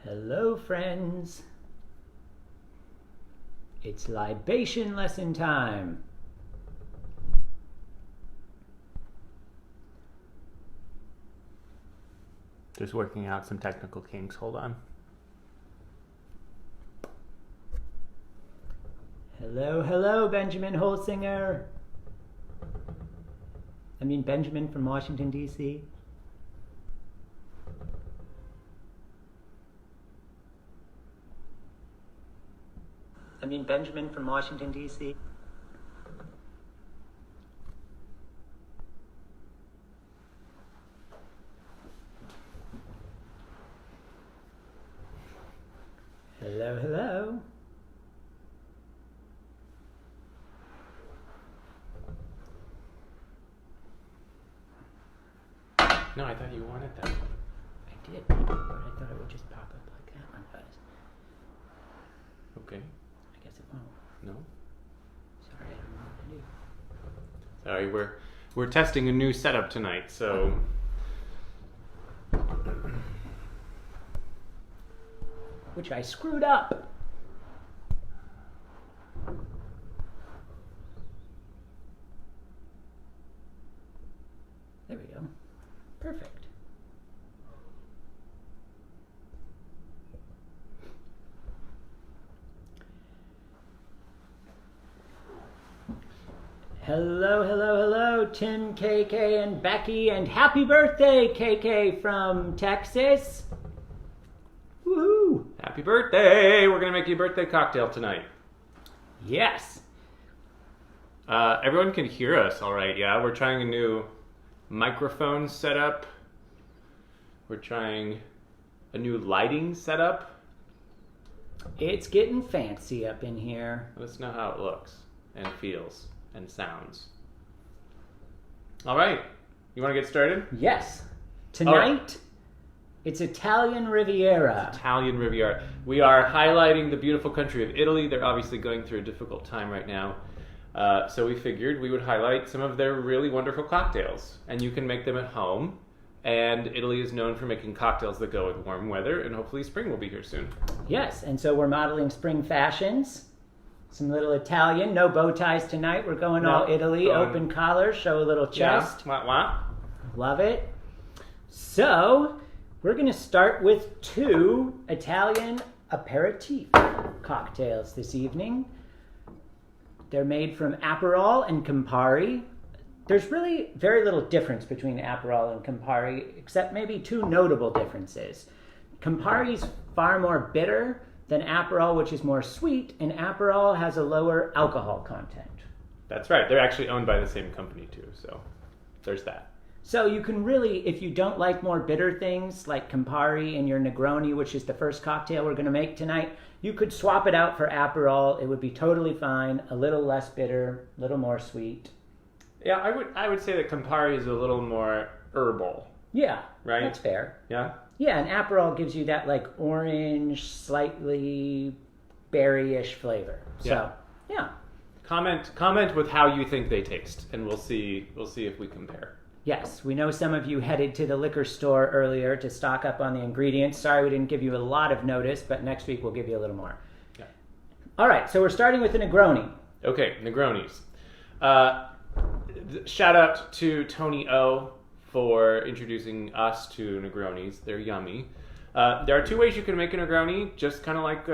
Hello, friends. It's libation lesson time. Just working out some technical kinks. Hold on. Hello, hello, Benjamin Holsinger. I mean, Benjamin from Washington, D.C. Benjamin from Washington, D.C. Hello, hello. No, I thought you wanted that. I did, but I thought it would just pop up like that one does. Okay. I guess it won't. No. Sorry, I don't know what to do. Sorry, we're testing a new setup tonight, so. Which I screwed up. There we go. Perfect. Hello, hello, hello, Tim, KK, and Becky, and happy birthday, KK from Texas. Woohoo! Happy birthday! We're gonna make you a birthday cocktail tonight. Yes. Everyone can hear us all right, yeah? We're trying a new microphone setup. We're trying a new lighting setup. It's getting fancy up in here. Let us know how it looks and feels and sounds. All right, you want to get started? Yes. Tonight, it's Italian Riviera. Italian Riviera. We are highlighting the beautiful country of Italy. They're obviously going through a difficult time right now. So we figured we would highlight some of their really wonderful cocktails. And you can make them at home. And Italy is known for making cocktails that go with warm weather. And hopefully spring will be here soon. Yes, and so we're modeling spring fashions. Some little Italian. No bow ties tonight. We're going all Italy. Open collar. Show a little chest. Yeah. Wah. Love it. So we're going to start with 2 Italian aperitif cocktails this evening. They're made from Aperol and Campari. There's really very little difference between Aperol and Campari, except maybe 2 notable differences. Campari's far more bitter than Aperol, which is more sweet, and Aperol has a lower alcohol content. That's right. They're actually owned by the same company too, so there's that. So you can really, if you don't like more bitter things like Campari in your Negroni, which is the first cocktail we're going to make tonight, you could swap it out for Aperol. It would be totally fine. A little less bitter, a little more sweet. Yeah, I would say that Campari is a little more herbal. Yeah, right? That's fair. Yeah? Yeah, and Aperol gives you that like orange, slightly berry-ish flavor. So, yeah. Comment with how you think they taste, and we'll see if we compare. Yes, we know some of you headed to the liquor store earlier to stock up on the ingredients. Sorry we didn't give you a lot of notice, but next week we'll give you a little more. Yeah. All right, so we're starting with the Negroni. Okay, Negronis. Shout out to Tony O for introducing us to Negronis. They're yummy. There are 2 ways you can make a Negroni, just kind of like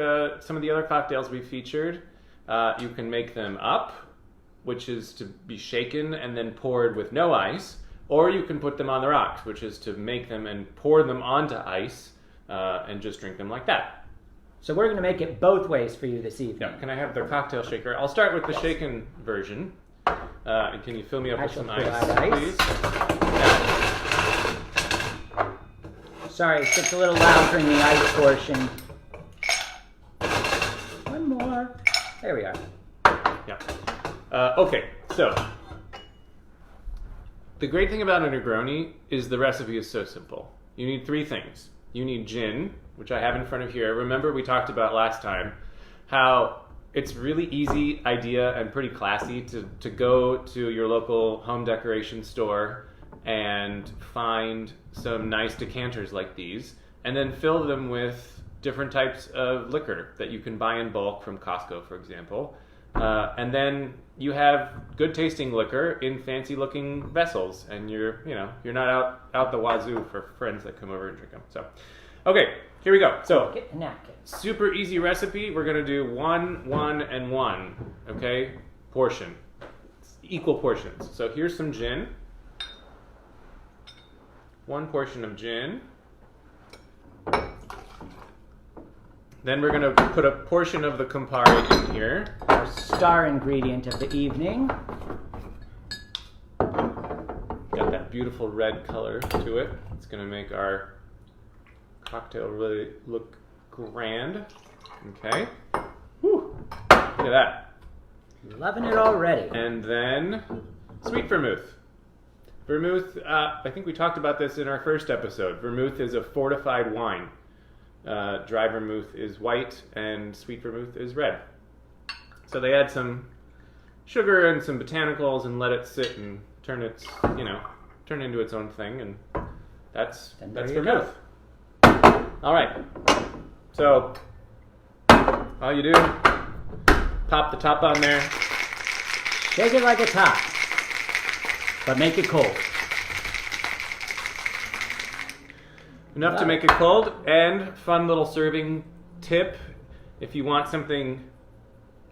some of the other cocktails we featured. You can make them up, which is to be shaken and then poured with no ice. Or you can put them on the rocks, which is to make them and pour them onto ice and just drink them like that. So we're going to make it both ways for you this evening. Yeah. Can I have the cocktail shaker? I'll start with the shaken version. Can you fill me up with some ice, please? Sorry, it's just a little loud during the ice portion. One more. There we are. Yeah. Okay, so the great thing about a Negroni is the recipe is so simple. You need 3 things. You need gin, which I have in front of here. Remember we talked about last time how it's really easy idea and pretty classy to go to your local home decoration store and find some nice decanters like these and then fill them with different types of liquor that you can buy in bulk from Costco, for example. And then you have good tasting liquor in fancy looking vessels, and you're not out the wazoo for friends that come over and drink them. So, okay, here we go. So, Get a napkin. super easy recipe. We're gonna do 1, 1, and 1. Okay, portion, equal portions. So here's some gin. 1 portion of gin. Then we're going to put a portion of the Campari in here. Our star ingredient of the evening. Got that beautiful red color to it. It's going to make our cocktail really look grand. Okay. Whew. Look at that. Loving it already. And then Sweet Vermouth. Vermouth, I think we talked about this in our first episode. Vermouth is a fortified wine. Dry vermouth is white and sweet vermouth is red. So they add some sugar and some botanicals and let it sit and turn into its own thing, and that's vermouth. All right. So all you do, pop the top on there. Shake it like a top, but make it cold. Enough to make it cold. And fun little serving tip, if you want something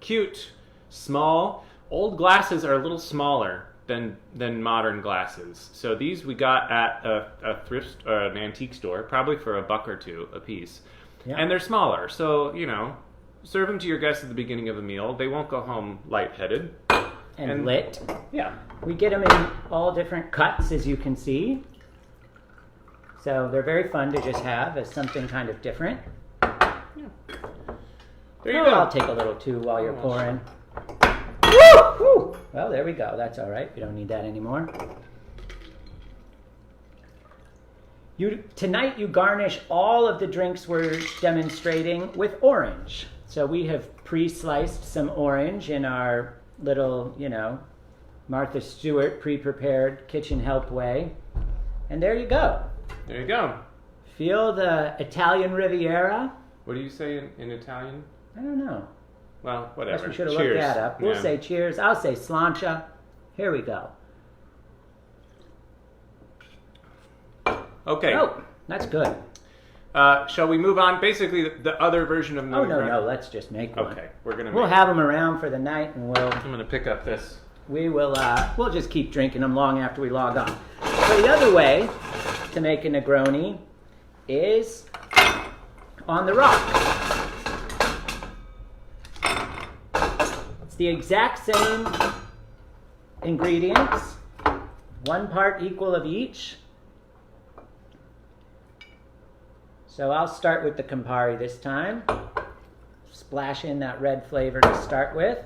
cute, small, old glasses are a little smaller than modern glasses. So these we got at a thrift, an antique store, probably for $1 or $2 a piece. Yeah. And they're smaller, so serve them to your guests at the beginning of a meal. They won't go home lightheaded. And lit. Yeah. We get them in all different cuts, as you can see. So they're very fun to just have as something kind of different. Yeah. There you Oh, go. I'll take a little too while you're pouring. Woo! Woo! Well, there we go. That's all right. We don't need that anymore. Tonight you garnish all of the drinks we're demonstrating with orange. So we have pre-sliced some orange in our little, Martha Stewart pre-prepared kitchen help way. And there you go. There you go. Feel the Italian Riviera? What do you say in Italian? I don't know. Well, Guess whatever. we should have Cheers. looked that up. We'll Yeah. say cheers. I'll say slancia. Here we go. Okay. Oh, that's good. Shall we move on? Basically, the other version of Oh, Negroni. no, let's just make one. Okay, we're gonna. We'll have them around for the night, and I'm gonna pick up this. we'll just keep drinking them long after we log on. So the other way to make a Negroni is on the rocks. It's the exact same ingredients, 1 part equal of each. So I'll start with the Campari this time. Splash in that red flavor to start with.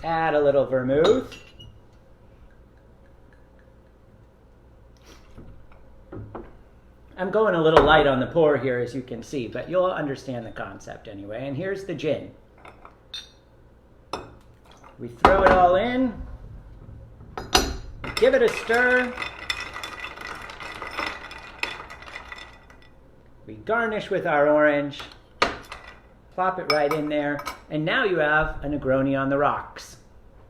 Add a little vermouth. I'm going a little light on the pour here, as you can see, but you'll understand the concept anyway. And here's the gin. We throw it all in. Give it a stir. We garnish with our orange. Plop it right in there. And now you have a Negroni on the rocks.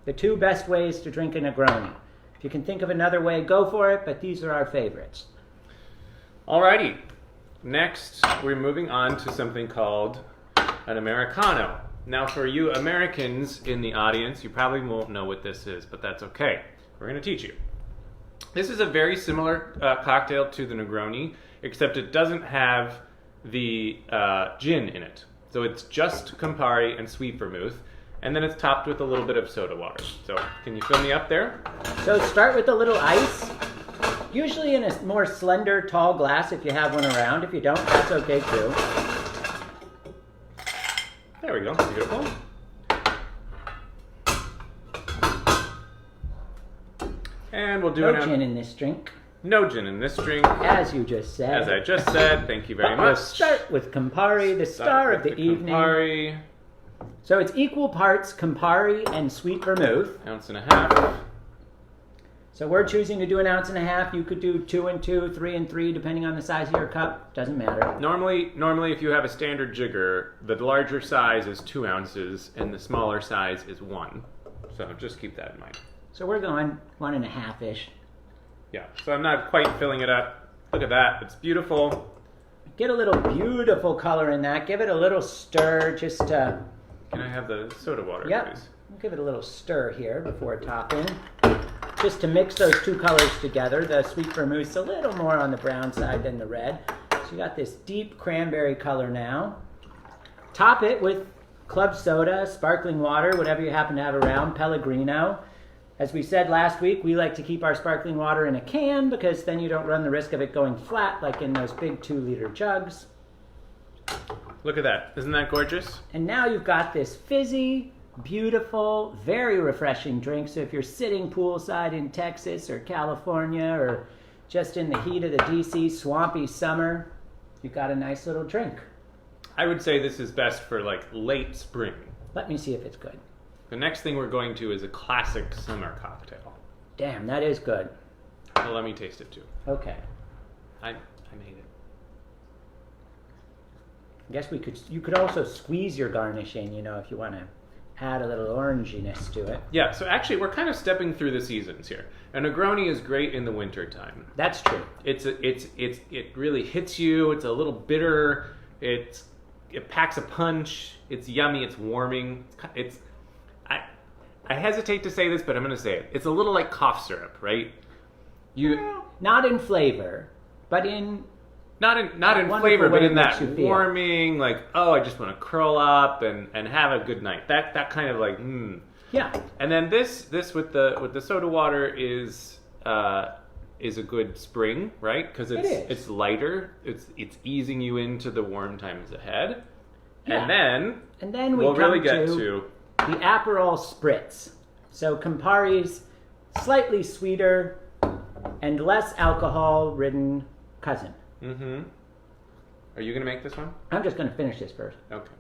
The 2 best ways to drink a Negroni. If you can think of another way, go for it, but these are our favorites. Alrighty. Next, we're moving on to something called an Americano. Now, for you Americans in the audience, you probably won't know what this is, but that's okay. We're going to teach you. This is a very similar cocktail to the Negroni, except it doesn't have the gin in it. So it's just Campari and sweet vermouth, and then it's topped with a little bit of soda water. So can you fill me up there? So start with a little ice, usually in a more slender, tall glass if you have one around. If you don't, that's okay too. There we go. Beautiful. And we'll do No gin in this drink, no gin in this drink. as you just said. As I just said, thank you very But we'll much. start with Campari, the star of the evening. Campari, So it's equal parts Campari and sweet vermouth. 1.5 ounces. So we're choosing to do 1.5 ounces. You could do 2 and 2, 3 and 3, depending on the size of your cup. Doesn't matter. Normally, if you have a standard jigger, the larger size is 2 ounces and the smaller size is 1. So just keep that in mind. So we're going 1.5-ish. Yeah, so I'm not quite filling it up. Look at that, it's beautiful. Get a little beautiful color in that. Give it a little stir just to... Can I have the soda water, Yep. please? We'll give it a little stir here before topping. Just to mix those two colors together. The Sweet Vermouth's a little more on the brown side than the red. So you got this deep cranberry color now. Top it with club soda, sparkling water, whatever you happen to have around, Pellegrino. As we said last week, we like to keep our sparkling water in a can because then you don't run the risk of it going flat like in those big 2-liter jugs. Look at that. Isn't that gorgeous? And now you've got this fizzy, beautiful, very refreshing drink. So if you're sitting poolside in Texas or California or just in the heat of the DC swampy summer, you've got a nice little drink. I would say this is best for like late spring. Let me see if it's good. The next thing we're going to is a classic summer cocktail. Damn, that is good. Well, let me taste it too. Okay. I made it. I guess you could also squeeze your garnish in, you know, if you want to add a little oranginess to it. Yeah, so actually we're kind of stepping through the seasons here. A Negroni is great in the winter time. That's true. It really hits you. It's a little bitter. It packs a punch. It's yummy. It's warming. I hesitate to say this, but I'm going to say it. It's a little like cough syrup, right? Not in flavor, but in not in wonderful flavor, but way in it that makes you feel. warming, like, oh, I just want to curl up and have a good night. That kind of like, Yeah. And then this with the soda water is a good spring, right? Because it's lighter. It's easing you into the warm times ahead. Yeah. And then we we'll come really get to to the Aperol Spritz. So Campari's slightly sweeter and less alcohol-ridden cousin. Mm-hmm. Are you going to make this one? I'm just going to finish this first. Okay.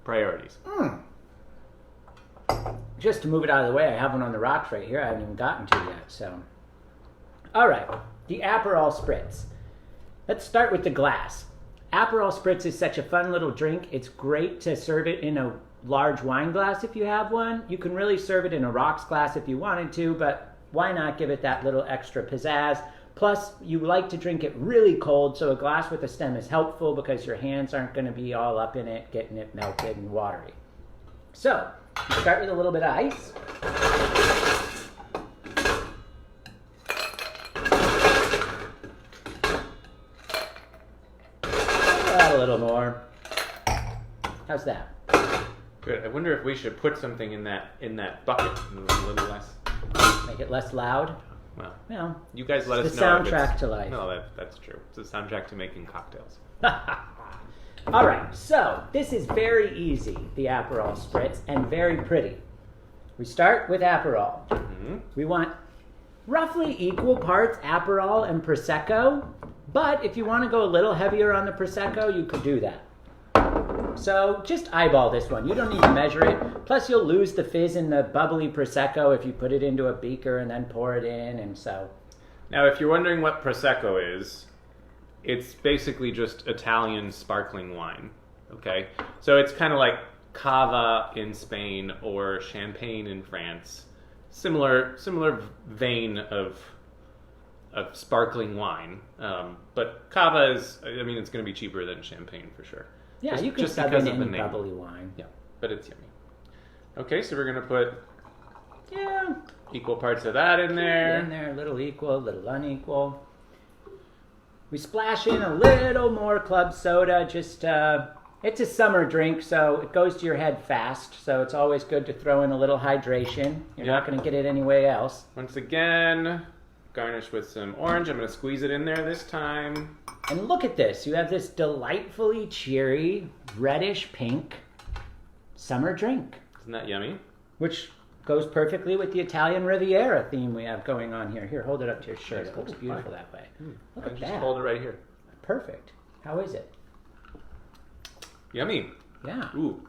Priorities. Just to move it out of the way, I have one on the rocks right here I haven't even gotten to yet. So, all right, the Aperol Spritz. Let's start with the glass. Aperol Spritz is such a fun little drink. It's great to serve it in a large wine glass if you have one. You can really serve it in a rocks glass if you wanted to, but why not give it that little extra pizzazz? Plus, you like to drink it really cold, so a glass with a stem is helpful because your hands aren't going to be all up in it, getting it melted and watery. So, you start with a little bit of ice. Add a little more. How's that? Good. I wonder if we should put something in that bucket a little less. Make it less loud. Well, you guys let us the know. Soundtrack to life. No, that's true. It's a soundtrack to making cocktails. All right, so this is very easy, the Aperol Spritz, and very pretty. We start with Aperol. Mm-hmm. We want roughly equal parts Aperol and Prosecco, but if you want to go a little heavier on the Prosecco, you could do that. So just eyeball this one. You don't need to measure it. Plus, you'll lose the fizz in the bubbly Prosecco if you put it into a beaker and then pour it in, and so. Now, if you're wondering what Prosecco is, it's basically just Italian sparkling wine, okay? So it's kind of like cava in Spain or champagne in France. Similar vein of sparkling wine. But cava is, I mean, it's going to be cheaper than champagne for sure. Yeah, just, you can just sub because in of the any name. bubbly wine. Yeah, but it's yummy. Okay, so we're going to put equal parts of that in there. In there, a little equal, a little unequal. We splash in a little more club soda. Just it's a summer drink, so it goes to your head fast. So it's always good to throw in a little hydration. You're not going to get it anywhere else. Once again, garnish with some orange. I'm going to squeeze it in there this time. And look at this. You have this delightfully cheery, reddish pink summer drink. Isn't that yummy? Which goes perfectly with the Italian Riviera theme we have going on here. Here, hold it up to your shirt. It looks beautiful that way. Look at just that. Hold it right here. Perfect. How is it? Yummy. Yeah. Ooh.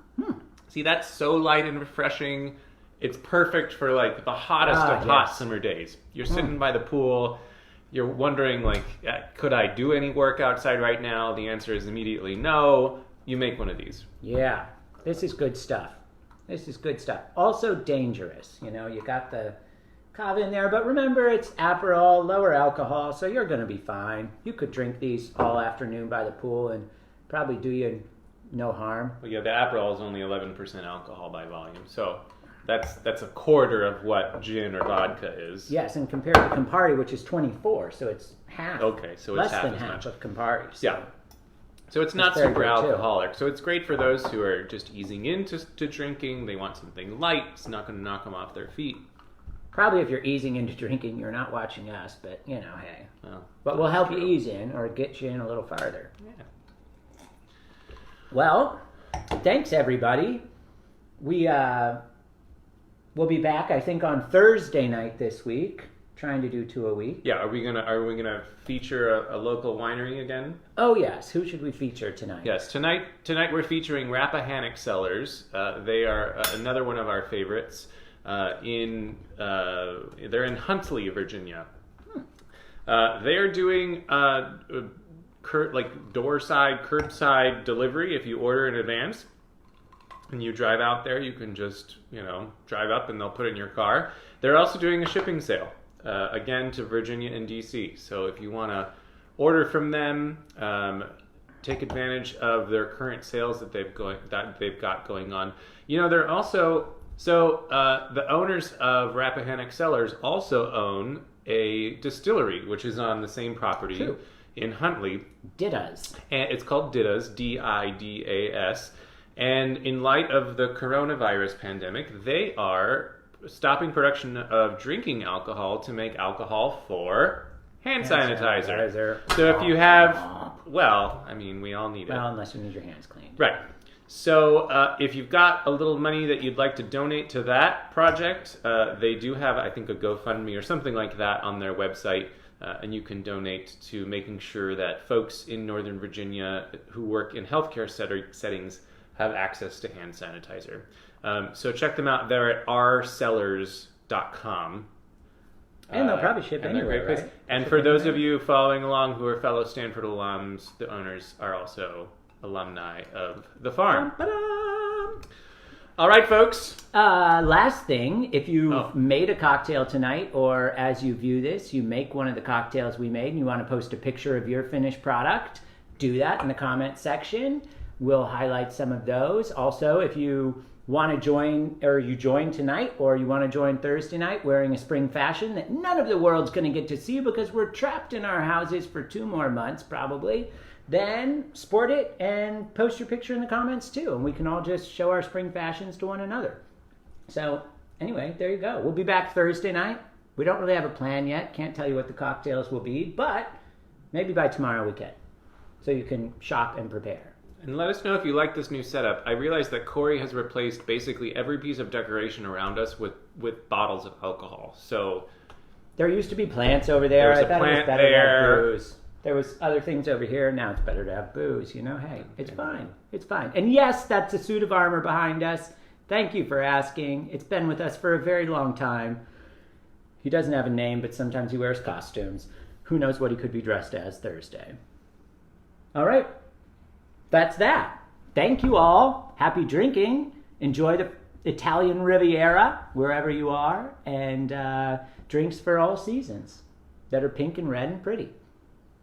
See, that's so light and refreshing. It's perfect for like the hottest of hot summer days. You're sitting by the pool. You're wondering, like, could I do any work outside right now? The answer is immediately no. You make one of these. Yeah, this is good stuff. This is good stuff. Also dangerous. You know, you got the cava in there, but remember it's Aperol, lower alcohol, so you're going to be fine. You could drink these all afternoon by the pool and probably do you no harm. Well, yeah, the Aperol is only 11% alcohol by volume, so that's a quarter of what gin or vodka is. Yes, and compared to Campari, which is 24, so it's half. Okay, so less it's half than as half much. of Campari. So. Yeah. So it's not very super good, too. alcoholic. So it's great for those who are just easing into drinking. They want something light. It's not going to knock them off their feet. Probably if you're easing into drinking, you're not watching us, but you know, hey. Well, but we'll help true. you ease in or get you in a little farther. Yeah. Well, thanks everybody. We'll be back, I think, on Thursday night this week. Trying to do 2 a week. Yeah, are we gonna feature a local winery again? Oh yes, who should we feature tonight? Yes, tonight we're featuring Rappahannock Cellars. They are another one of our favorites. They're in Huntley, Virginia. They are doing curbside delivery. If you order in advance and you drive out there, you can just drive up and they'll put it in your car. They're also doing a shipping sale. Again, to Virginia and DC. So if you want to order from them, take advantage of their current sales that they've got going on. They're also the owners of Rappahannock Cellars also own a distillery, which is on the same property True. in Huntley. Didas. And it's called Didas, Didas. And in light of the coronavirus pandemic, they are stopping production of drinking alcohol to make alcohol for hand sanitizer. So if you have, we all need it. Well, unless you need your hands cleaned. Right. So if you've got a little money that you'd like to donate to that project, they do have, I think, a GoFundMe or something like that on their website, and you can donate to making sure that folks in Northern Virginia who work in healthcare settings have access to hand sanitizer. So check them out. They're at rcellars.com. And they'll probably ship anywhere, right? And for those of you following along who are fellow Stanford alums, the owners are also alumni of the farm. All right, folks. Last thing, if you made a cocktail tonight, or as you view this, you make one of the cocktails we made and you want to post a picture of your finished product, do that in the comment section. We'll highlight some of those. Also, if you want to join, or you join tonight, or you want to join Thursday night wearing a spring fashion that none of the world's going to get to see because we're trapped in our houses for 2 more months probably, then sport it and post your picture in the comments too, and we can all just show our spring fashions to one another. So anyway, there you go. We'll be back Thursday night. We don't really have a plan yet. Can't tell you what the cocktails will be, but maybe by tomorrow we can. So you can shop and prepare. And let us know if you like this new setup. I realize that Corey has replaced basically every piece of decoration around us with bottles of alcohol. So there used to be plants over there. There's I a thought it was plant better to have there. booze. There was other things over here. Now it's better to have booze. Hey, it's fine. It's fine. And yes, that's a suit of armor behind us. Thank you for asking. It's been with us for a very long time. He doesn't have a name, but sometimes he wears costumes. Who knows what he could be dressed as Thursday. All right. That's that. Thank you all. Happy drinking. Enjoy the Italian Riviera, wherever you are. And drinks for all seasons that are pink and red and pretty.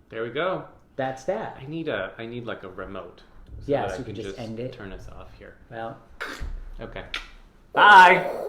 There we go. That's that. I need like a remote. Yeah, that so you I can just end it. Turn us off here. Well, Okay. bye.